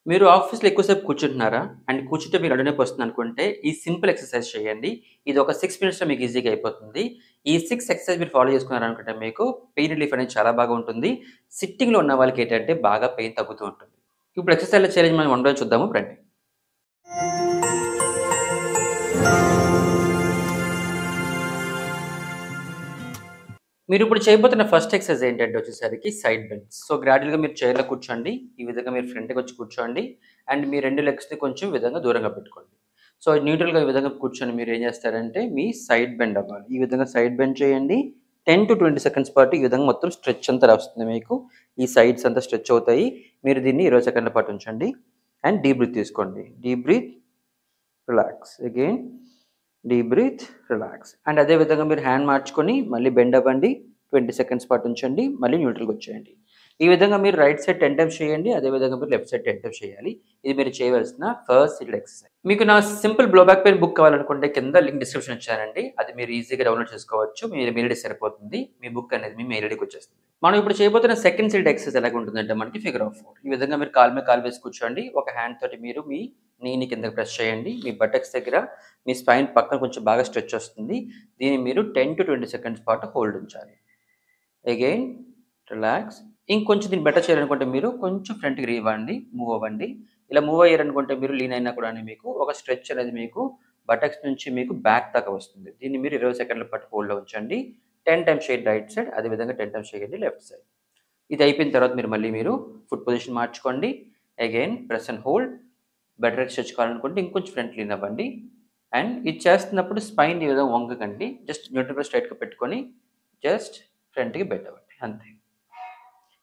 మీరు ఆఫీస్‌లో ఎక్కువ సేపు కూర్చుంటున్నారా? అండ్ కూర్చుంటే మీకు నడుము నొప్పి వస్తుందనుకుంటే, ఈ సింపుల్ ఎక్సర్‌సైజ్ చేయండి. ఇది ఒక 6 మినిట్స్‌లో మీకు ఈజీగా అయిపోతుంది. ఈ 6 ఎక్సర్‌సైజ్ మీరు ఫాలో చేసుకున్నారనుకుంటే మీకు పెయిన్ రిలీఫ్ అనేది చాలా బాగా ఉంటుంది. సిట్టింగ్‌లో ఉన్న వాళ్ళకేంటంటే బాగా పెయిన్ తగ్గుతూ ఉంటుంది. ఇప్పుడు ఎక్సర్‌సైజ్‌ల ఛాలెంజ్ మనం వన్ బై చూద్దాము రండి. మీరిప్పుడు చేయబోతున్న ఫస్ట్ ఎక్సర్‌సైజ్ ఏంటంటే వచ్చేసరికి సైడ్ బెండ్స్. సో, గ్రాడ్యుయల్‌గా మీరు చైర్‌లో కూర్చోండి. ఈ విధంగా మీరు ఫ్రంట్‌కొచ్చి కూర్చోండి. అండ్ మీ 2 లెగ్స్‌ని కొంచెం ఈ విధంగా దూరంగా పెట్టుకోండి. సో, న్యూట్రల్‌గా ఈ విధంగా కూర్చొని మీరేం చేస్తారంటే మీ సైడ్ బెండ్ అవ్వాలి. ఈ విధంగా సైడ్ బెండ్ చేయండి. 10-20 సెకండ్స్ పాటు ఈ విధంగా మొత్తం స్ట్రెచ్ అంతా వస్తుంది మీకు. ఈ సైడ్స్ అంతా స్ట్రెచ్ అవుతాయి. మీరు దీన్ని 20 సెకండ్ల పాటు ఉంచండి. అండ్ డీప్ బ్రీత్ తీసుకోండి. Deep breath, relax. Again deep breath, relax. And అదే విధంగా మీరు హ్యాండ్ మార్చుకొని మళ్ళీ బెండ్ అవ్వండి. 20 సెకండ్స్ పాటు ఉంచండి. మళ్ళీ న్యూట్రల్‌గొచ్చేయండి. ఈ విధంగా మీరు రైట్ సైడ్ 10 టైమ్స్ చేయండి. అదే విధంగా మీరు లెఫ్ట్ సైడ్ 10 టైమ్స్ చేయాలి. ఇది మీరు చేయవలసిన ఫస్ట్ సీటెడ్ ఎక్సర్‌సైజ్. మీకు నా simple blow back pain book కావాలనుకుంటే కింద లింక్ డిస్క్రిప్షన్ ఇచ్చానండి. అది మీరు ఈజీగా డౌన్‌లోడ్ చేసుకోవచ్చు. మీ మెయిల్ ఐడీ సరిపోతుంది. మీ బుక్ అనేది మీ మెయిల్ ఐడీకి వచ్చేస్తుంది. మనం ఇప్పుడు చేయబోతున్న సెకండ్ సీటెడ్ ఎక్సర్‌సైజ్ ఎలాగుంటుందంటే మనకి ఫిగర్ ఆఫ్ 4. ఈ విధంగా మీరు కాలు మీద కాలు వేసి కూర్చోండి. ఒక హ్యాండ్ తోటి మీరు మీ నీని కిందకి ప్రెస్ చేయండి. మీ బటక్స్ దగ్గర మీ స్పైన్ పక్కన కొంచెం బాగా స్ట్రెచ్ వస్తుంది. దీన్ని మీరు 10-20 సెకండ్స్ పాటు హోల్డ్ ఉంచాలి. Again relax. ఇంకొంచెం దీన్ని బెటర్ చేయాలనుకుంటే మీరు కొంచెం ఫ్రంట్‌కి ఇవ్వండి. మూవ్ అవ్వండి. ఇలా మూవ్ అయ్యారనుకుంటే మీరు లీన్ అయినా కూడా మీకు ఒక స్ట్రెచ్ అనేది మీకు బటక్స్ నుంచి మీకు బ్యాక్ దాకా వస్తుంది. దీన్ని మీరు 20 సెకండ్ల పాటు హోల్డ్‌లో ఉంచండి. 10 టైమ్స్ చేయండి రైట్ సైడ్. అదే విధంగా 10 టైమ్స్ చేయండి లెఫ్ట్ సైడ్. ఇది అయిపోయిన తర్వాత మీరు ఫుట్ పొజిషన్ మార్చుకోండి. Again press and hold. Better stretch కావాలనుకుంటే ఇంకొంచెం ఫ్రంట్ లీన్ అవ్వండి. అండ్ ఇది చేస్తున్నప్పుడు స్పైన్ ఈ విధంగా వంగకండి. జస్ట్ న్యూట్రల్‌గా స్ట్రెయిట్‌గా పెట్టుకొని జస్ట్ ఫ్రంట్‌కి బెండ్ అవ్వండి. అంతే.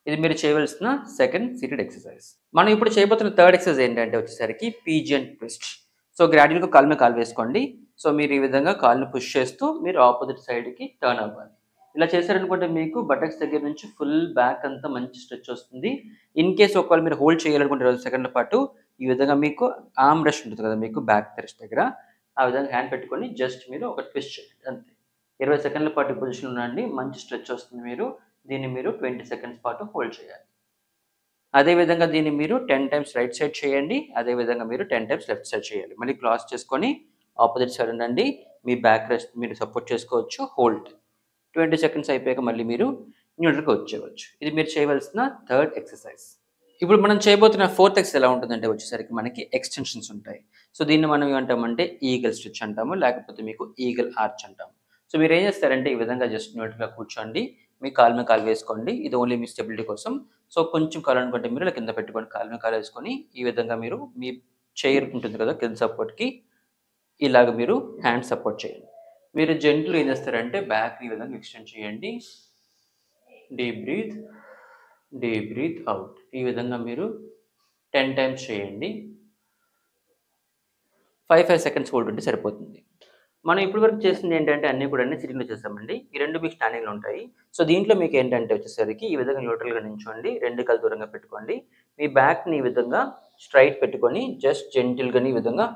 ఇది మీరు చేయవలసిన సెకండ్ సీటెడ్ ఎక్సర్‌సైజ్. మనం ఇప్పుడు చేయబోతున్న థర్డ్ ఎక్సర్‌సైజ్ ఏంటంటే వచ్చేసరికి పీజియన్ ట్విస్ట్. సో, గ్రాడ్యుయల్‌గా కాలు మీద కాలు వేసుకోండి. సో, మీరు ఈ విధంగా కాలుని పుష్ చేస్తూ మీరు ఆపోజిట్ సైడ్‌కి టర్న్ అవ్వాలి. ఇలా చేశారనుకుంటే మీకు బటక్స్ దగ్గర నుంచి ఫుల్ బ్యాక్ అంతా మంచి స్ట్రెచ్ వస్తుంది. ఇన్ కేస్ ఒకవేళ మీరు హోల్డ్ చేయాలనుకుంటే 20 సెకండ్ల పాటు ఈ విధంగా మీకు ఆర్మ్ రెస్ట్ ఉంటుంది కదా! మీకు బ్యాక్ రెస్ట్ దగ్గర. ఆ విధంగా హ్యాండ్ పెట్టుకొని జస్ట్ మీరు ఒక ట్విస్ట్ చేయండి అంతే. 20 సెకండ్ల పాటు ఈ పొజిషన్‌లో ఉండండి. మంచి స్ట్రెచ్ వస్తుంది దీన్ని మీరు 20 సెకండ్స్ పాటు హోల్డ్ చేయాలి. అదే విధంగా దీన్ని మీరు 10 టైమ్స్ రైట్ సైడ్ చేయండి. అదే విధంగా మీరు 10 టైమ్స్ లెఫ్ట్ సైడ్ చేయాలి. మళ్ళీ క్రాస్ చేసుకొని ఆపోజిట్ సైడ్ ఉండండి. మీ బ్యాక్ రెస్ట్ మీరు సపోర్ట్ చేసుకోవచ్చు. హోల్డ్. 20 సెకండ్స్ అయిపోయాక మళ్ళీ మీరు న్యూట్రల్‌గా వచ్చేయవచ్చు. ఇది మీరు చేయవలసిన థర్డ్ ఎక్సర్‌సైజ్. ఇప్పుడు మనం చేయబోతున్న ఫోర్త్ ఎక్సర్‌సైజ్ ఎలా ఉంటుందంటే వచ్చేసరికి మనకి ఎక్స్‌టెన్షన్స్ ఉంటాయి. సో, దీన్ని మనం ఏమంటామంటే ఈగల్ స్ట్రెచ్ అంటాము. లేకపోతే మీకు ఈగల్ ఆర్చ్ అంటాము. సో, మీరేం చేస్తారంటే ఈ విధంగా జస్ట్ న్యూట్రల్‌గా కూర్చోండి. మీ కాలు మీద కాలు వేసుకోండి. ఇది ఓన్లీ మీ స్టెబిలిటీ కోసం. సో, కొంచెం కావాలనుకుంటే మీరు ఇలా కింద పెట్టుకొని కాలు మీద కాలు వేసుకొని ఈ విధంగా మీరు మీ చైర్ ఉంటుంది కదా! కింద సపోర్ట్‌కి ఇలాగ మీరు హ్యాండ్ సపోర్ట్ చేయండి. మీరు జెంట్‌గా ఏం చేస్తారంటే బ్యాక్‌ని ఈ విధంగా ఎక్స్‌టెండ్ చేయండి. Deep breath, deep breath out. ఈ విధంగా మీరు 10 టైమ్స్ చేయండి. 5 సెకండ్స్ హోల్డ్ ఉంటే సరిపోతుంది. మనం ఇప్పటి వరకు చేసింది ఏంటంటే అన్నీ కూడా సిట్టింగ్‌లో చేసామండి. ఈ 2 మీకు స్టాండింగ్‌లో ఉంటాయి. సో, దీంట్లో మీకేంటంటే వచ్చేసరికి ఈ విధంగా న్యూట్రల్‌గా నించోండి. 2 కాళ్ళు దూరంగా పెట్టుకోండి. మీ బ్యాక్‌ని ఈ విధంగా స్ట్రెయిట్ పెట్టుకొని జస్ట్ జెంటిల్‌గాని ఈ విధంగా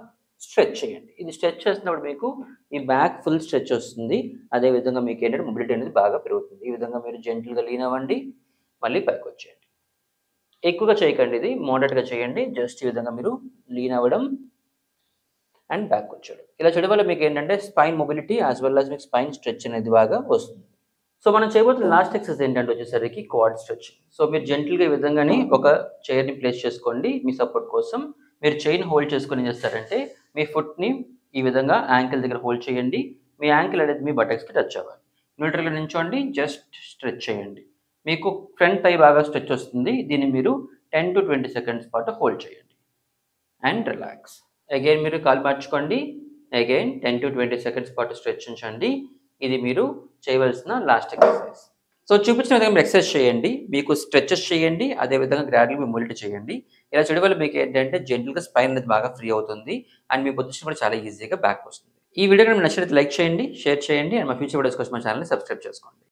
స్ట్రెచ్ చేయండి. ఇది స్ట్రెచ్ చేస్తున్నప్పుడు మీకు ఈ బ్యాక్ ఫుల్ స్ట్రెచ్ వస్తుంది. అదే విధంగా మీకేంటంటే మొబిలిటీ అనేది బాగా పెరుగుతుంది. ఈ విధంగా మీరు జెంటిల్‌గా లీన్ అవ్వండి. మళ్ళీ పైకొచ్చేయండి. ఎక్కువగా చేయకండి ఇది. మోడరేట్‌గా చేయండి. జస్ట్ ఈ విధంగా మీరు లీన్ అవ్వడం అండ్ బ్యాక్ వచ్చాడు. ఇలా చేయడం వల్ల మీకేంటంటే spine mobility as well as మీకు స్పైన్ స్ట్రెచ్ అనేది బాగా వస్తుంది. సో, మనం చేయబోతున్న లాస్ట్ ఎక్సర్సైజ్ ఏంటంటే వచ్చేసరికి క్వాడ్ స్ట్రెచింగ్. సో, మీరు జెంటిల్‌గా ఈ విధంగానే ఒక చైర్‌ని ప్లేస్ చేసుకోండి మీ సపోర్ట్ కోసం. మీరు చైర్‌ని హోల్డ్ చేసుకొని ఏం చేస్తారంటే మీ ఫుట్‌ని ఈ విధంగా యాంకిల్ దగ్గర హోల్డ్ చేయండి. మీ యాంకిల్ అనేది మీ బటక్స్‌కి టచ్ అవ్వాలి. న్యూట్రల్‌గా నించోండి. జస్ట్ స్ట్రెచ్ చేయండి. మీకు ఫ్రంట్ థై బాగా స్ట్రెచ్ వస్తుంది. దీన్ని మీరు 10-20 సెకండ్స్ పాటు హోల్డ్ చేయండి. And relax. అగైన్ మీరు కాలు మార్చుకోండి. అగైన్ 10-20 సెకండ్స్ పాటు స్ట్రెచ్ ఉంచండి. ఇది మీరు చేయవలసిన లాస్ట్ ఎక్సర్సైజ్. సో, చూపించిన విధంగా మీరు ఎక్సర్సైజ్ చేయండి. మీకు స్ట్రెచెస్ చేయండి. అదే విధంగా గ్రాడ్యుయల్‌గా మీ మొబిలిటీ చేయండి. ఇలా చేయడం వల్ల మీకేంటంటే జెంటిల్‌గా స్పైన్ అనేది బాగా ఫ్రీ అవుతుంది. అండ్ మీ పొజిషన్ కూడా చాలా ఈజీగా బ్యాక్ వస్తుంది. ఈ వీడియో గనుక మీకు నచ్చినట్లయితే లైక్ చేయండి, షేర్ చేయండి. అండ్ మా ఫ్యూచర్ వీడియోస్ కోసం మా ఛానెల్‌ని సబ్స్క్రైబ్ చేసుకోండి.